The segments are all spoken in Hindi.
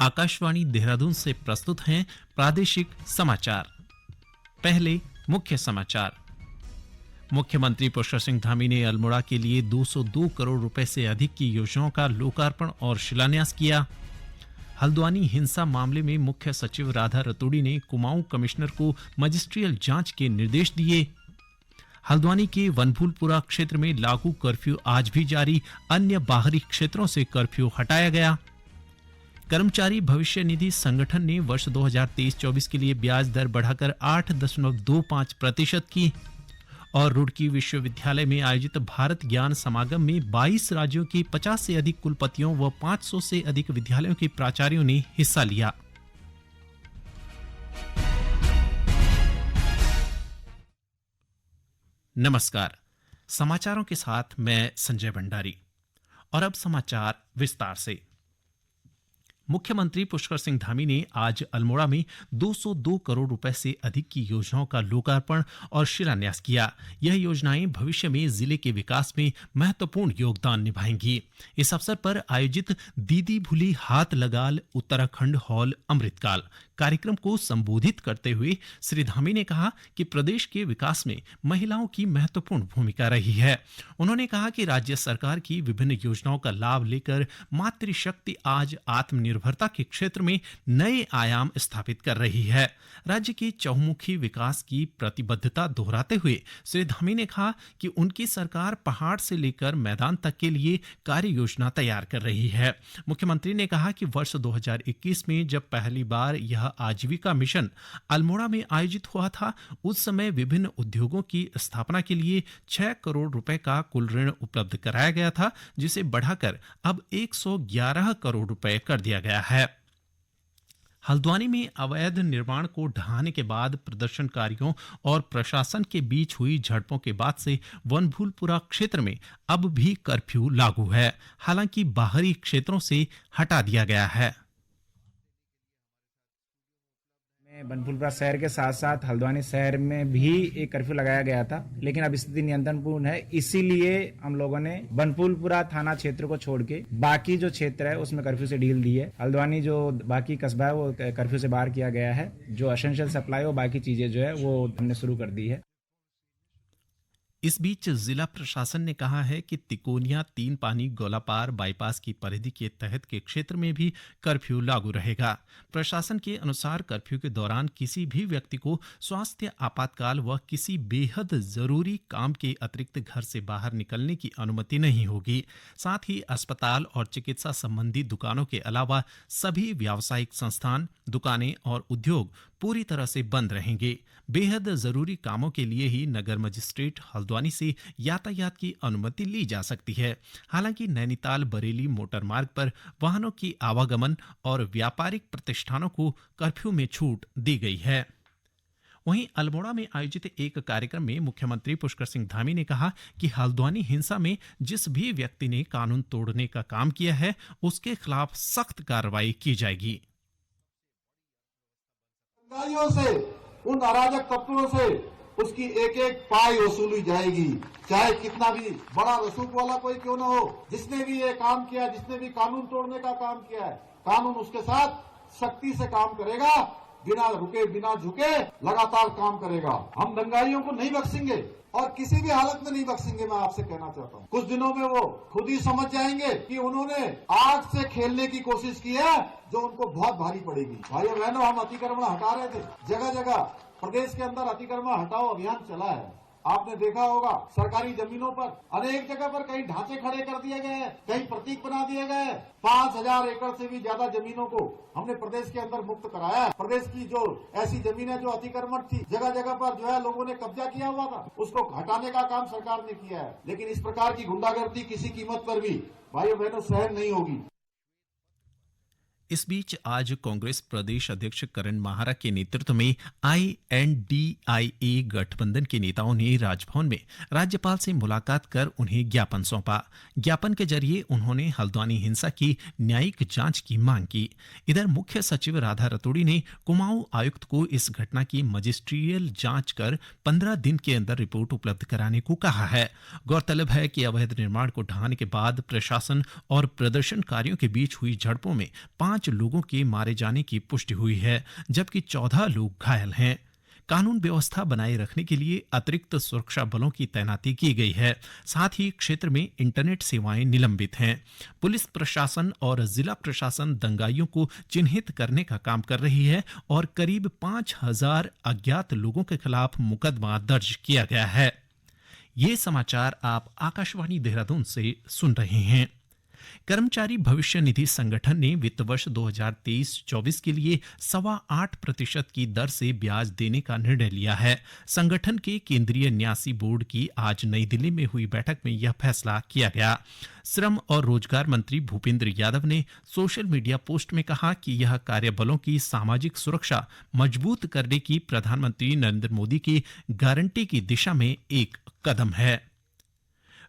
आकाशवाणी देहरादून से प्रस्तुत हैं प्रादेशिक समाचार। पहले मुख्य समाचार। मुख्यमंत्री पुष्कर सिंह धामी ने अल्मोड़ा के लिए 202 करोड़ रुपए से अधिक की योजनाओं का लोकार्पण और शिलान्यास किया। हल्द्वानी हिंसा मामले में मुख्य सचिव राधा रतूड़ी ने कुमाऊं कमिश्नर को मजिस्ट्रियल जांच के निर्देश दिए। हल्द्वानी के वनभूलपुरा क्षेत्र में लागू कर्फ्यू आज भी जारी, अन्य बाहरी क्षेत्रों से कर्फ्यू हटाया गया। कर्मचारी भविष्य निधि संगठन ने वर्ष 2023-24 के लिए ब्याज दर बढ़ाकर 8.25% की। और रुड़की विश्वविद्यालय में आयोजित भारत ज्ञान समागम में 22 राज्यों की 50 से अधिक कुलपतियों व 500 से अधिक विद्यालयों के प्राचार्यों ने हिस्सा लिया। नमस्कार, समाचारों के साथ मैं संजय भंडारी। और अब समाचार विस्तार से। मुख्यमंत्री पुष्कर सिंह धामी ने आज अल्मोड़ा में 202 करोड़ रुपए से अधिक की योजनाओं का लोकार्पण और शिलान्यास किया। यह योजनाएं भविष्य में जिले के विकास में महत्वपूर्ण योगदान निभाएंगी। इस अवसर पर आयोजित दीदी भूली हाथ लगाल उत्तराखंड हॉल अमृतकाल कार्यक्रम को संबोधित करते हुए श्री धामी ने कहा कि प्रदेश के विकास में महिलाओं की महत्वपूर्ण भूमिका रही है। उन्होंने कहा कि राज्य सरकार की विभिन्न योजनाओं का लाभ लेकर मातृशक्ति आज आत्मनिर्भरता के क्षेत्र में नए आयाम स्थापित कर रही है। राज्य के चहुमुखी विकास की प्रतिबद्धता दोहराते हुए श्री धामी ने कहा कि उनकी सरकार पहाड़ से लेकर मैदान तक के लिए कार्य योजना तैयार कर रही है। मुख्यमंत्री ने कहा कि वर्ष 2021 में जब पहली बार यह आजीविका मिशन अल्मोड़ा में आयोजित हुआ था, उस समय विभिन्न उद्योगों की स्थापना के लिए 6 करोड़ रुपए का कुल ऋण उपलब्ध कराया गया था, जिसे बढ़ाकर अब 111 करोड़ रुपए कर दिया गया है। हल्द्वानी में अवैध निर्माण को ढहाने के बाद प्रदर्शनकारियों और प्रशासन के बीच हुई झड़पों के बाद से वनभूलपुरा क्षेत्र में अब भी कर्फ्यू लागू है, हालांकि बाहरी क्षेत्रों से हटा दिया गया है। वनभूलपुरा शहर के साथ साथ हल्द्वानी शहर में भी एक कर्फ्यू लगाया गया था, लेकिन अब स्थिति नियंत्रणपूर्ण है। इसीलिए हम लोगों ने वनभूलपुरा थाना क्षेत्र को छोड़ के बाकी जो क्षेत्र है उसमें कर्फ्यू से ढील दी है। हल्द्वानी जो बाकी कस्बा है वो कर्फ्यू से बाहर किया गया है। जो एसेंशियल सप्लाई और बाकी चीजें जो है वो हमने शुरू कर दी है। इस बीच जिला प्रशासन ने कहा है कि तिकोनिया 3 पानी गोलापार बाईपास की परिधि के तहत के क्षेत्र में भी कर्फ्यू लागू रहेगा। प्रशासन के अनुसार कर्फ्यू के दौरान किसी भी व्यक्ति को स्वास्थ्य आपातकाल व किसी बेहद जरूरी काम के अतिरिक्त घर से बाहर निकलने की अनुमति नहीं होगी। साथ ही अस्पताल और चिकित्सा संबंधी दुकानों के अलावा सभी व्यावसायिक संस्थान, दुकानें और उद्योग पूरी तरह से बंद रहेंगे। बेहद जरूरी कामों के लिए ही नगर मजिस्ट्रेट हल्द्वानी से यातायात की अनुमति ली जा सकती है। हालांकि नैनीताल बरेली मोटर मार्ग पर वाहनों की आवागमन और व्यापारिक प्रतिष्ठानों को कर्फ्यू में छूट दी गई है। वहीं अल्मोड़ा में आयोजित एक कार्यक्रम में मुख्यमंत्री पुष्कर सिंह धामी ने कहा कि हल्द्वानी हिंसा में जिस भी व्यक्ति ने कानून तोड़ने का काम किया है, उसके खिलाफ सख्त कार्रवाई की जाएगी। से उन अराजक तत्वों से उसकी एक एक पाई वसूली जाएगी, चाहे कितना भी बड़ा रसूख वाला कोई क्यों न हो। जिसने भी ये काम किया, जिसने भी कानून तोड़ने का काम किया है, कानून उसके साथ सख्ती से काम करेगा, बिना रुके बिना झुके लगातार काम करेगा। हम दंगाइयों को नहीं बख्शेंगे और किसी भी हालत में नहीं बख्शेंगे। मैं आपसे कहना चाहता हूँ, कुछ दिनों में वो खुद ही समझ जाएंगे कि उन्होंने आग से खेलने की कोशिश की है, जो उनको बहुत भारी पड़ेगी। भाइयों बहनों, हम अतिक्रमण हटा रहे थे, जगह जगह प्रदेश के अंदर अतिक्रमण हटाओ अभियान चला है। आपने देखा होगा सरकारी जमीनों पर अनेक जगह पर कहीं ढांचे खड़े कर दिए गए हैं, कहीं प्रतीक बना दिए गए हैं। 5000 एकड़ से भी ज्यादा जमीनों को हमने प्रदेश के अंदर मुक्त कराया है। प्रदेश की जो ऐसी जमीनें जो अतिक्रमण थी, जगह जगह पर जो है लोगों ने कब्जा किया हुआ था, उसको हटाने का काम सरकार ने किया है। लेकिन इस प्रकार की गुंडागर्दी किसी कीमत पर भी भाइयों बहनों सहन नहीं होगी। इस बीच आज कांग्रेस प्रदेश अध्यक्ष करण माहारा के नेतृत्व में INDIA गठबंधन के नेताओं ने राजभवन में राज्यपाल से मुलाकात कर उन्हें ज्ञापन सौंपा। ज्ञापन के जरिए उन्होंने हल्द्वानी हिंसा की न्यायिक जांच की मांग की। इधर मुख्य सचिव राधा रतूड़ी ने कुमाऊं आयुक्त को इस घटना की मजिस्ट्रियल जांच कर 15 दिन के अंदर रिपोर्ट उपलब्ध कराने को कहा है। गौरतलब है कि अवैध निर्माण को ढहाने के बाद प्रशासन और प्रदर्शनकारियों के बीच हुई झड़पों में 5 5 लोगों के मारे जाने की पुष्टि हुई है, जबकि 14 लोग घायल हैं। कानून व्यवस्था बनाए रखने के लिए अतिरिक्त सुरक्षा बलों की तैनाती की गई है। साथ ही क्षेत्र में इंटरनेट सेवाएं निलंबित हैं। पुलिस प्रशासन और जिला प्रशासन दंगाइयों को चिन्हित करने का काम कर रही है और करीब 5000 अज्ञात लोगों के खिलाफ मुकदमा दर्ज किया गया है। ये समाचार आप आकाशवाणी देहरादून से सुन रहे हैं। कर्मचारी भविष्य निधि संगठन ने वित्त वर्ष 2023-24 के लिए 8.25% की दर से ब्याज देने का निर्णय लिया है। संगठन के केंद्रीय न्यासी बोर्ड की आज नई दिल्ली में हुई बैठक में यह फैसला किया गया। श्रम और रोजगार मंत्री भूपेंद्र यादव ने सोशल मीडिया पोस्ट में कहा कि यह कार्यबलों की सामाजिक सुरक्षा मजबूत करने की प्रधानमंत्री नरेंद्र मोदी की गारंटी की दिशा में एक कदम है।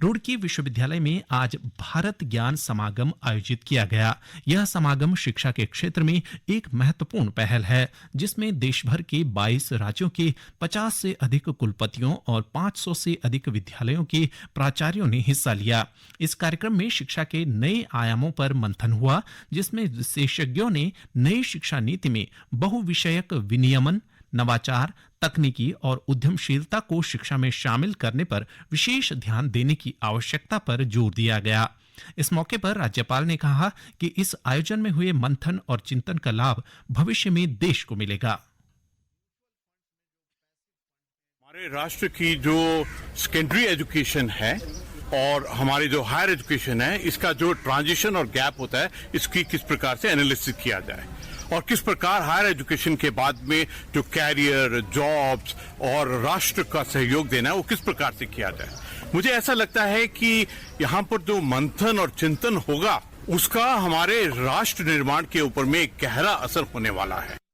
रुड़की विश्वविद्यालय में आज भारत ज्ञान समागम आयोजित किया गया। यह समागम शिक्षा के क्षेत्र में एक महत्वपूर्ण पहल है, जिसमें देश भर के 22 राज्यों के 50 से अधिक कुलपतियों और 500 से अधिक विद्यालयों के प्राचार्यों ने हिस्सा लिया। इस कार्यक्रम में शिक्षा के नए आयामों पर मंथन हुआ, जिसमें विशेषज्ञों ने नई शिक्षा नीति में बहुविषयक विनियमन, नवाचार, तकनीकी और उद्यमशीलता को शिक्षा में शामिल करने पर विशेष ध्यान देने की आवश्यकता पर जोर दिया गया। इस मौके पर राज्यपाल ने कहा कि इस आयोजन में हुए मंथन और चिंतन का लाभ भविष्य में देश को मिलेगा। हमारे राष्ट्र की जो सेकेंडरी एजुकेशन है और हमारी जो हायर एजुकेशन है, इसका जो ट्रांजिशन और गैप होता है, इसकी किस प्रकार से एनालिसिस किया जाए और किस प्रकार हायर एजुकेशन के बाद में जो कैरियर, जॉब्स और राष्ट्र का सहयोग देना है वो किस प्रकार से किया जाए। मुझे ऐसा लगता है कि यहाँ पर जो मंथन और चिंतन होगा उसका हमारे राष्ट्र निर्माण के ऊपर में एक गहरा असर होने वाला है।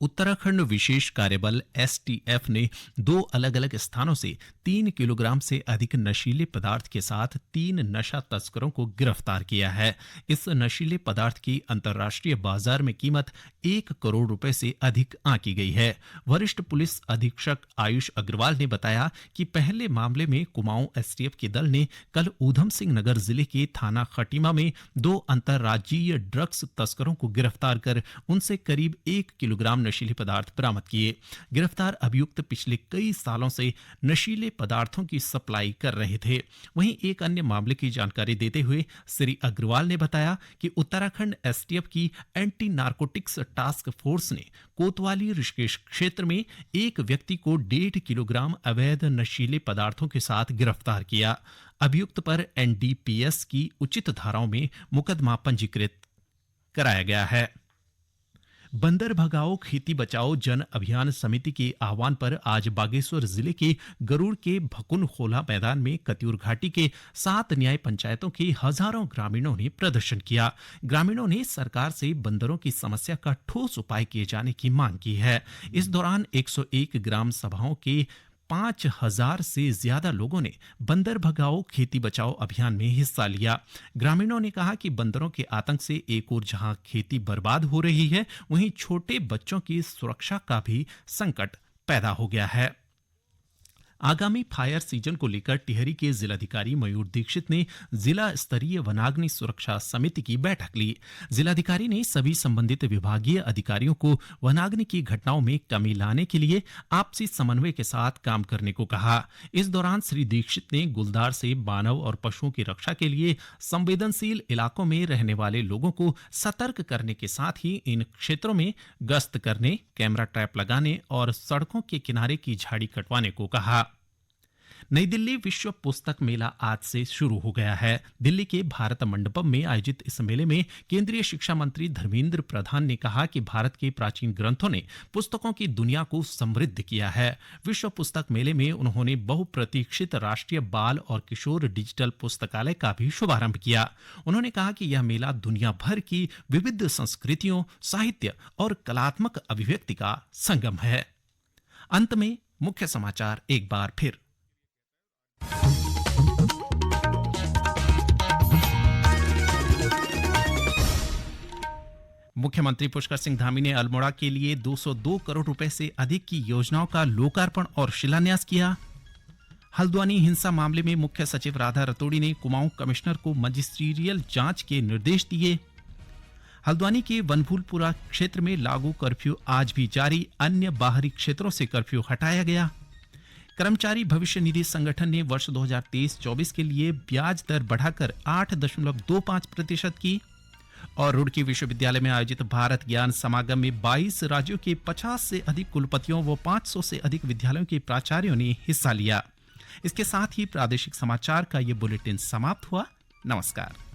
उत्तराखंड विशेष कार्यबल STF ने 2 अलग अलग स्थानों से 3 किलोग्राम से अधिक नशीले पदार्थ के साथ 3 नशा तस्करों को गिरफ्तार किया है। इस नशीले पदार्थ की अंतर्राष्ट्रीय बाजार में कीमत 1 करोड़ रुपए से अधिक आंकी गई है। वरिष्ठ पुलिस अधीक्षक आयुष अग्रवाल ने बताया कि पहले मामले में कुमाऊं STF के दल ने कल ऊधम सिंह नगर जिले के थाना खटीमा में 2 अंतर्राज्यीय ड्रग्स तस्करों को गिरफ्तार कर उनसे करीब 1 किलोग्राम नशीले पदार्थ बरामद किए। गिरफ्तार अभियुक्त पिछले कई सालों से नशीले पदार्थों की सप्लाई कर रहे थे। वहीं एक अन्य मामले की जानकारी देते हुए श्री अग्रवाल ने बताया कि उत्तराखंड STF की एंटी नारकोटिक्स टास्क फोर्स ने कोतवाली ऋषिकेश क्षेत्र में एक व्यक्ति को 1.5 किलोग्राम अवैध नशीले पदार्थों के साथ गिरफ्तार किया। अभियुक्त पर NDPS की उचित धाराओं में मुकदमा पंजीकृत कराया गया है। बंदर भगाओ खेती बचाओ जन अभियान समिति के आह्वान पर आज बागेश्वर जिले के गरुड़ के भकुन खोला मैदान में कत्यूर घाटी के 7 न्याय पंचायतों के हजारों ग्रामीणों ने प्रदर्शन किया। ग्रामीणों ने सरकार से बंदरों की समस्या का ठोस उपाय किए जाने की मांग की है। इस दौरान 101 ग्राम सभाओं के 5000 से ज्यादा लोगों ने बंदर भगाओ खेती बचाओ अभियान में हिस्सा लिया। ग्रामीणों ने कहा कि बंदरों के आतंक से एक ओर जहां खेती बर्बाद हो रही है, वहीं छोटे बच्चों की सुरक्षा का भी संकट पैदा हो गया है। आगामी फायर सीजन को लेकर टिहरी के जिलाधिकारी मयूर दीक्षित ने जिला स्तरीय वनाग्नि सुरक्षा समिति की बैठक ली। जिलाधिकारी ने सभी संबंधित विभागीय अधिकारियों को वनाग्नि की घटनाओं में कमी लाने के लिए आपसी समन्वय के साथ काम करने को कहा। इस दौरान श्री दीक्षित ने गुलदार से मानव और पशुओं की रक्षा के लिए संवेदनशील इलाकों में रहने वाले लोगों को सतर्क करने के साथ ही इन क्षेत्रों में गश्त करने, कैमरा ट्रैप लगाने और सड़कों के किनारे की झाड़ी कटवाने को कहा। नई दिल्ली विश्व पुस्तक मेला आज से शुरू हो गया है। दिल्ली के भारत मंडपम में आयोजित इस मेले में केंद्रीय शिक्षा मंत्री धर्मेंद्र प्रधान ने कहा कि भारत के प्राचीन ग्रंथों ने पुस्तकों की दुनिया को समृद्ध किया है। विश्व पुस्तक मेले में उन्होंने बहुप्रतीक्षित राष्ट्रीय बाल और किशोर डिजिटल पुस्तकालय का भी शुभारंभ किया। उन्होंने कहा कि यह मेला दुनिया भर की विविध संस्कृतियों, साहित्य और कलात्मक अभिव्यक्ति का संगम है। अंत में मुख्य समाचार एक बार फिर। मुख्यमंत्री पुष्कर सिंह धामी ने अल्मोड़ा के लिए 202 करोड़ रुपए से अधिक की योजनाओं का लोकार्पण और शिलान्यास किया। हल्द्वानी हिंसा मामले में मुख्य सचिव राधा रतोड़ी ने कुमाऊं कमिश्नर को मजिस्ट्रियल जांच के निर्देश दिए। हल्द्वानी के वनभूलपुरा क्षेत्र में लागू कर्फ्यू आज भी जारी, अन्य बाहरी क्षेत्रों से कर्फ्यू हटाया गया। कर्मचारी भविष्य निधि संगठन ने वर्ष 2023-24 के लिए ब्याज दर बढ़ाकर 8.25% की। और रुड़की विश्वविद्यालय में आयोजित भारत ज्ञान समागम में 22 राज्यों के 50 से अधिक कुलपतियों व 500 से अधिक विद्यालयों के प्राचार्यों ने हिस्सा लिया। इसके साथ ही प्रादेशिक समाचार का ये बुलेटिन समाप्त हुआ। नमस्कार।